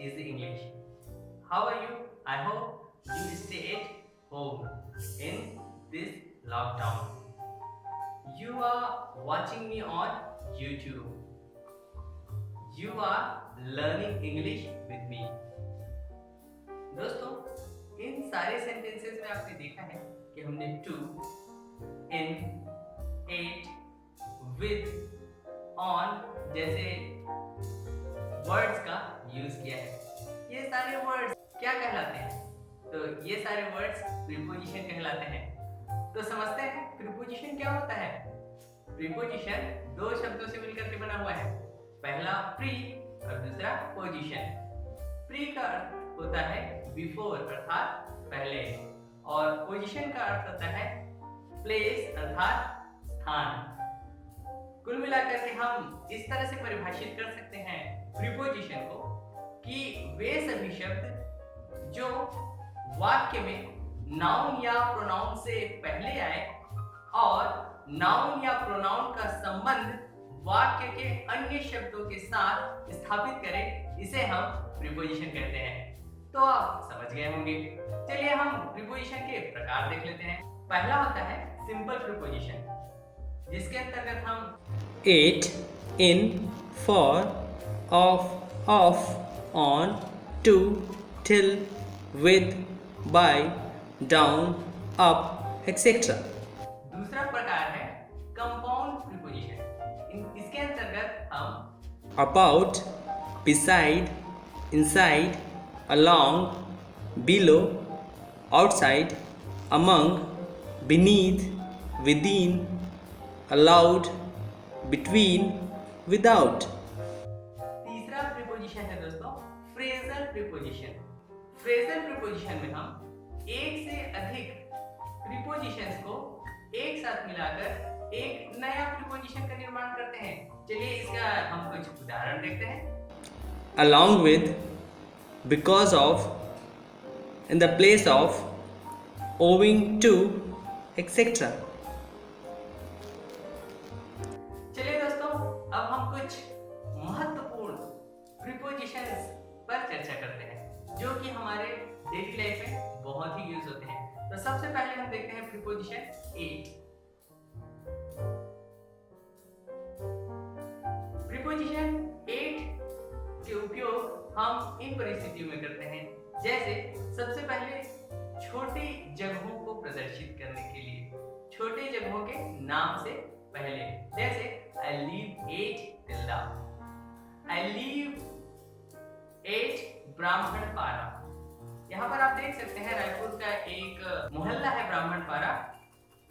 is English. How are you? I hope you stay at home in this lockdown. You are watching me on YouTube. You are learning English with me. दोस्तों, इन सारे sentences में आपने देखा है कि हमने to, in, at, with, on जैसे words का यूज किया है। ये सारे वर्ड्स क्या कहलाते हैं? तो ये सारे वर्ड्स प्रीपोजिशन कहलाते हैं। तो समझते हैं प्रीपोजिशन क्या होता है। प्रीपोजिशन दो शब्दों से मिलकर के बना हुआ है, पहला प्री और दूसरा पोजिशन। प्री का अर्थ होता है बिफोर अर्थात पहले, और पोजिशन का अर्थ होता है प्लेस अर्थात स्थान। कुल मिलाकर के हम इस तरह से परिभाषित कर सकते हैं प्रीपोजिशन को कि वे सभी शब्द जो वाक्य में नाउन या प्रोनाउन से पहले आए और नाउन या प्रोनाउन का संबंध वाक्य के अन्य शब्दों के साथ स्थापित करें, इसे हम प्रीपोजिशन कहते हैं। तो आप समझ गए होंगे। चलिए हम प्रीपोजिशन के प्रकार देख लेते हैं। पहला होता है सिंपल प्रीपोजिशन, जिसके अंतर्गत हम at, in, for, of, on, to, till, with, by, down, up, etcetera. दूसरा प्रकार है कंपाउंड प्रीपोजिशन। इसके अंतर्गत हम about, beside, inside, along, below, outside, among, beneath, within, allowed, between, without। तीसरा प्रीपोजिशन है दोस्तों फ्रेजल प्रीपोजिशन। फ्रेजल प्रीपोजिशन में हम एक से अधिक प्रीपोजिशंस को एक साथ मिलाकर एक नया प्रीपोजिशन का निर्माण करते हैं। चलिए इसका हम कुछ उदाहरण देखते हैं। along with, because of, in the place of, owing to, etc। चलिए दोस्तों, अब हम कुछ महत्वपूर्ण प्रीपोजिशंस पर चर्चा करते हैं जो कि हमारे डेली लाइफ में बहुत ही यूज होते हैं। तो सबसे पहले हम देखते हैं प्रीपोजिशन एट। प्रीपोजिशन एट के उपयोग हम इन परिस्थितियों में करते हैं, जैसे सबसे पहले छोटी जगहों को प्रदर्शित करने के लिए, छोटे जगहों के नाम से पहले, जैसे I live at Tilda, I live at Brahmanpara. यहाँ पर आप देख सकते हैं रायपुर का एक मोहल्ला है ब्राह्मणपारा,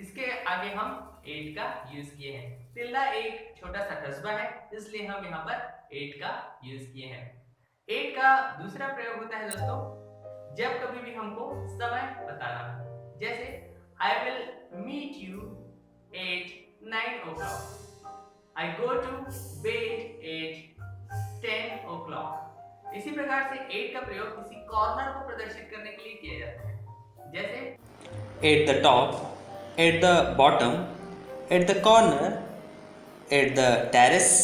इसके आगे हम एट का यूज किए हैं। तिल्दा एक छोटा सा कस्बा है, इसलिए हम यहाँ पर एट का यूज किए हैं। एट का दूसरा प्रयोग होता है दोस्तों जब कभी भी हमको समय बताना हो, जैसे I will meet you at 9 o'clock, I go to bed at 10 o'clock। इसी प्रकार से एट का प्रयोग किसी कॉर्नर को प्रदर्शित करने के लिए किया जाता है, जैसे at the top, at the bottom, at the corner, at the terrace,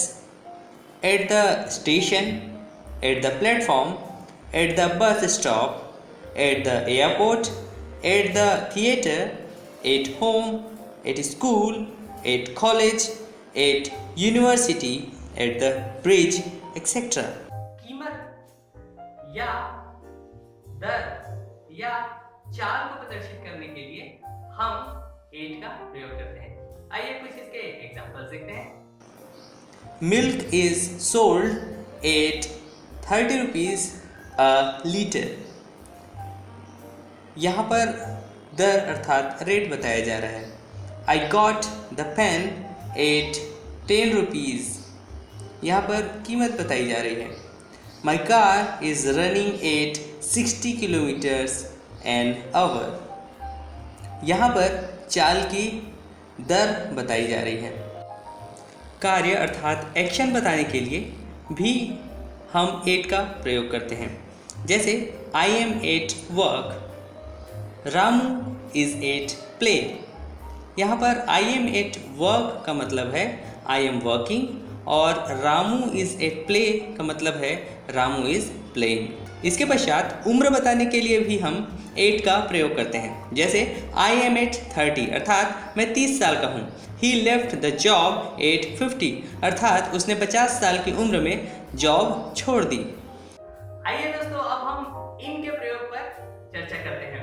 at the station, at the platform, at the bus stop, at the airport, at the theater, at home, at school, at college, at university, at the bridge, etc। कीमत या दर या चाल को प्रदर्शित करने के लिए हम एट का प्रयोग करते हैं। आइए कुछ इसके एग्जांपल्स देखते हैं। Milk is sold at 30 rupees a liter। यहाँ पर दर अर्थात रेट बताया जा रहा है। I got the pen at 10 rupees। यहाँ पर कीमत बताई जा रही है। My car is running at 60 kilometers an hour। यहाँ पर चाल की दर बताई जा रही है। कार्य अर्थात एक्शन बताने के लिए भी हम एट का प्रयोग करते हैं, जैसे I am at work, Ramu is at play। यहाँ पर I am at work का मतलब है I am working और रामू इज़ ए प्ले का मतलब है रामू इज़ प्लेइंग। इसके पश्चात उम्र बताने के लिए भी हम 8 का प्रयोग करते हैं। जैसे आई एम एट 30 अर्थात मैं 30 साल का हूँ। ही लेफ्ट द जॉब एट 50 अर्थात उसने 50 साल की उम्र में जॉब छोड़ दी। आइए दोस्तों, अब हम इन के प्रयोग पर चर्चा करते हैं।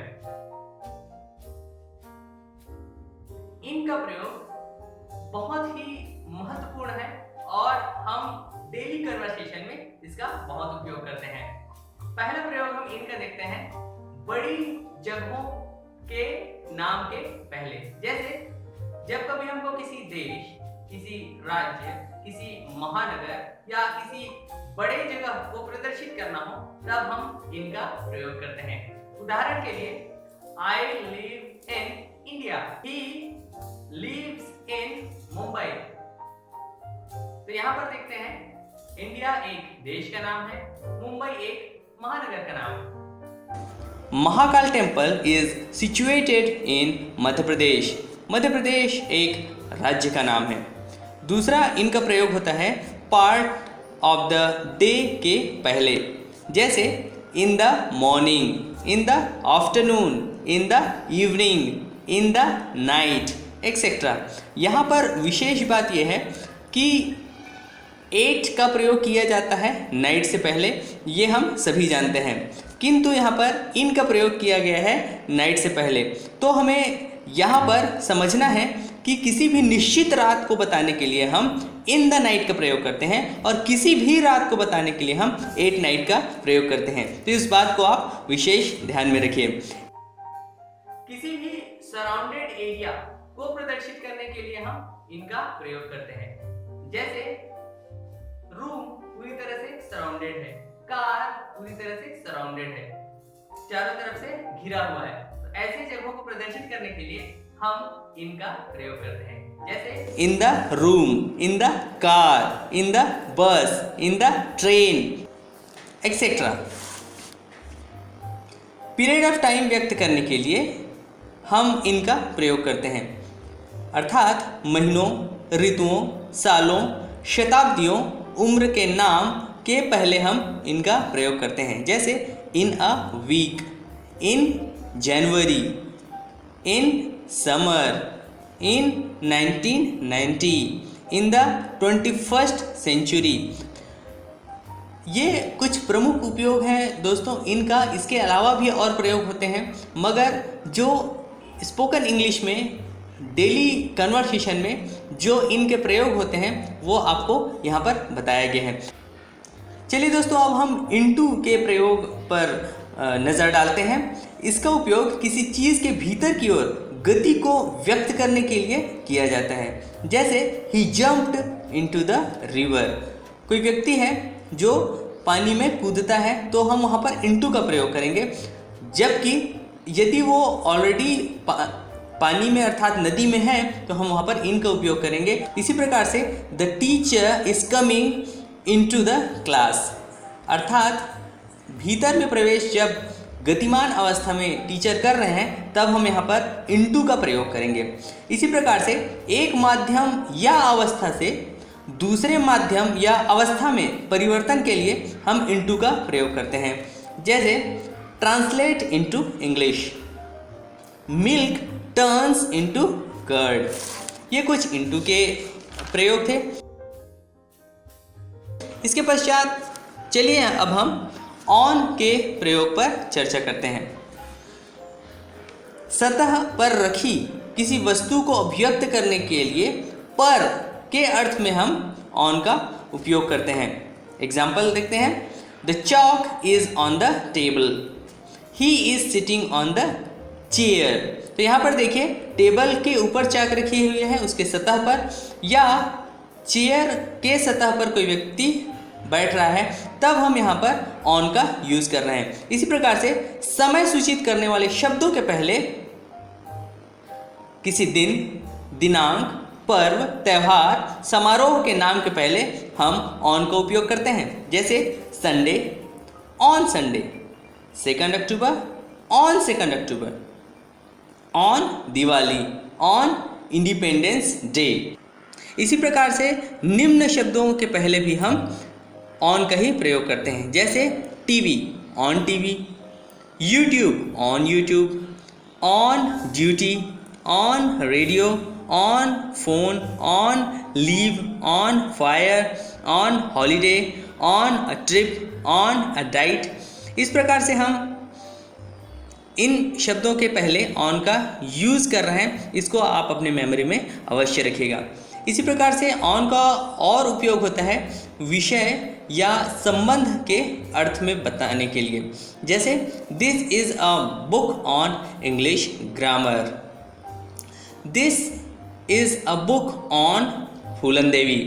इन का प्रयोग बहुत ही महत्वपूर्ण है और हम डेली कन्वर्सेशन में इसका बहुत उपयोग करते हैं। पहला प्रयोग हम इनका देखते हैं बड़ी जगहों के नाम के पहले। जैसे जब कभी हमको किसी देश, किसी राज्य, किसी महानगर या किसी बड़े जगह को प्रदर्शित करना हो तब हम इनका प्रयोग करते हैं। उदाहरण के लिए I live in India, he lives in Mumbai. तो यहाँ पर देखते हैं इंडिया एक देश का नाम है, मुंबई एक महानगर का नाम है। Mahakal temple is situated in Madhya Pradesh. Madhya Pradesh एक राज्य का नाम है। दूसरा इनका प्रयोग होता है पार्ट ऑफ द डे के पहले। जैसे in the morning, in the afternoon, in the evening, in the night etcetera. यहाँ पर विशेष बात यह है कि 8 का प्रयोग किया जाता है नाइट से पहले, ये हम सभी जानते हैं, किंतु यहाँ पर इन का प्रयोग किया गया है नाइट से पहले। तो हमें यहाँ पर समझना है कि किसी भी निश्चित रात को बताने के लिए हम इन द नाइट का प्रयोग करते हैं और किसी भी रात को बताने के लिए हम 8 नाइट का प्रयोग करते हैं। तो इस बात को आप विशेष ध्यान में रखिए। किसी भी सराउंडेड एरिया को प्रदर्शित करने के लिए हम इनका प्रयोग करते हैं। जैसे रूम पूरी तरह से सराउंडेड है, कार पूरी तरह से सराउंडेड है, चारों तरफ से घिरा हुआ है। तो ऐसी जगहों को प्रदर्शित करने के लिए हम इनका प्रयोग करते हैं। जैसे in the room, in the car, in the bus, in the train etcetera. Period of time व्यक्त करने के लिए हम इनका प्रयोग करते हैं, अर्थात महीनों, ऋतुओं, सालों, शताब्दियों, उम्र के नाम के पहले हम इनका प्रयोग करते हैं। जैसे in a week, in January, in summer, in 1990, in the 21st century. ये कुछ प्रमुख उपयोग हैं दोस्तों इनका। इसके अलावा भी और प्रयोग होते हैं, मगर जो स्पोकन इंग्लिश में डेली कन्वर्सेशन में जो इनके प्रयोग होते हैं वो आपको यहाँ पर बताया गया है। चलिए दोस्तों, अब हम इनटू के प्रयोग पर नज़र डालते हैं। इसका उपयोग किसी चीज़ के भीतर की ओर गति को व्यक्त करने के लिए किया जाता है। जैसे ही जंप्ड इनटू द रिवर। कोई व्यक्ति है जो पानी में कूदता है तो हम वहाँ पर इनटू का प्रयोग करेंगे, जबकि यदि वो ऑलरेडी पानी में अर्थात नदी में है तो हम वहाँ पर इन का उपयोग करेंगे। इसी प्रकार से the teacher is coming into the class, अर्थात भीतर में प्रवेश जब गतिमान अवस्था में टीचर कर रहे हैं तब हम यहाँ पर इनटू का प्रयोग करेंगे। इसी प्रकार से एक माध्यम या अवस्था से दूसरे माध्यम या अवस्था में परिवर्तन के लिए हम इनटू का प्रयोग करते हैं। जैसे translate into English, milk turns into curd. ये कुछ इनटू के प्रयोग थे। इसके पश्चात चलिए अब हम ऑन के प्रयोग पर चर्चा करते हैं। सतह पर रखी किसी वस्तु को अभिव्यक्त करने के लिए पर के अर्थ में हम ऑन का उपयोग करते हैं। एग्जाम्पल देखते हैं। The chalk is on the table, he is sitting on the chair. तो यहाँ पर देखिए टेबल के ऊपर चाक रखी हुई है उसके सतह पर, या चेयर के सतह पर कोई व्यक्ति बैठ रहा है, तब हम यहाँ पर ऑन का यूज कर रहे हैं। इसी प्रकार से समय सूचित करने वाले शब्दों के पहले किसी दिन, दिनांक, पर्व, त्यौहार, समारोह के नाम के पहले हम ऑन का उपयोग करते हैं। जैसे Sunday, on Sunday, 2 October, on 2 October, on Diwali, on independence day. इसी प्रकार से निम्न शब्दों के पहले भी हम ऑन का ही प्रयोग करते हैं, जैसे TV, on TV, YouTube, on YouTube, on duty, on radio, on phone, on leave, on fire, on holiday, on a trip, on a diet. इस प्रकार से हम इन शब्दों के पहले ऑन का यूज़ कर रहे हैं, इसको आप अपने मेमोरी में अवश्य रखिएगा। इसी प्रकार से ऑन का और उपयोग होता है विषय या संबंध के अर्थ में बताने के लिए, जैसे this is a book on English grammar, this is a book on Phoolan Devi.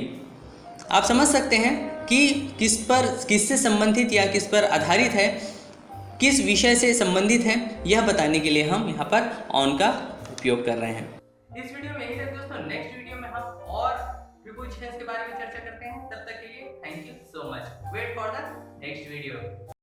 आप समझ सकते हैं कि किससे संबंधित या किस पर आधारित है, किस विषय से संबंधित है, यह बताने के लिए हम यहाँ पर ऑन का उपयोग कर रहे हैं। इस वीडियो में यही तक दोस्तों, नेक्स्ट वीडियो में हम और प्रीपोजिशंस के बारे में चर्चा करते हैं। तब तक के लिए thank you so much. Wait for the next video.